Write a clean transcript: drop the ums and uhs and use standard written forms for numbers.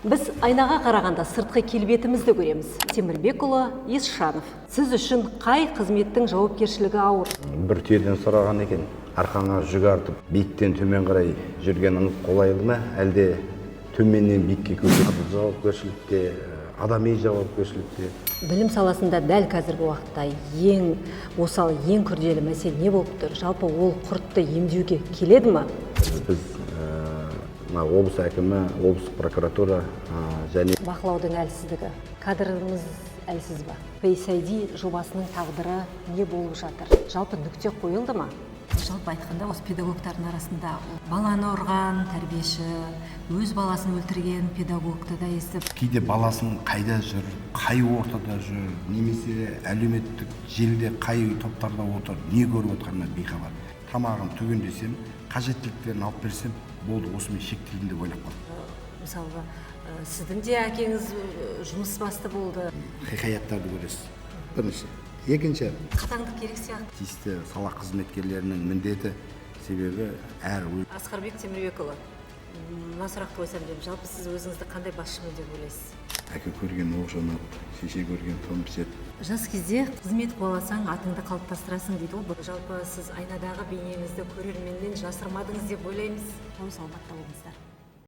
Біз айнаға қарағанда сыртқы келбетімізді көреміз. Темірбекұлы Есшанов. Сіз үшін қай қызметтің жауапкершілігі ауыр? Бір түйеден сұраған екен, арқаңа жүк артып, биіктен төмен қарай жүргеніңіз қолайлы ма, әлде төменнен биікке көтерілу жауапкершілікте, адами жауапкершілікте? Білім саласында дәл қазіргі уақытта ең осал, ең күрделі мәселе не болып тұр? Жалпы ол құртты емдеуге келеді ме? Біз облыс әкімі, облыстық прокуратура және Бақылаудың әлсіздігі, кадрымыз әлсіз ба? Face-ID жобасының тағдыры не болып жатыр? Жалпы нүкте қойылды ма? Жалпы айтқанда осы педагогтардың арасында баланы ұрған тәрбиеші, өз баласын өлтірген педагогты да естіп, кейде баласын қайда жүр, қай ортада жүр, немесе әлеуметтік желіде қай топтарда отыр, не көріп отырғанына бейхабар. Тамағын түгендесем, қажеттіліктерін алып берсем, болды, осымен шектелдім деп ойлап қалдым. Мысалға, сіздің де әкеңіз жұмыс басты болды. Хикаяттарды көресіз. Бірінші. Екінші, Қатаңдық керек сияқты. тиісті сала қызметкерлерінің міндеті, себебі әр Асқарбек Темірбекұлы, мына сұрақты қойсам деймін, жалпы сіз өзіңізді қандай басшымын деп ойлайсыз? әке көрген оқ жонады, шеше көрген тон пішеді. Жас кезде қызмет қуаласаң, атыңды қалыптастырасың дейді ғой. Жалпы сіз айнадағы бейнеңізді көрерменнен жасырмадыңыз деп ойлаймыз. Саламатта болыңыздар.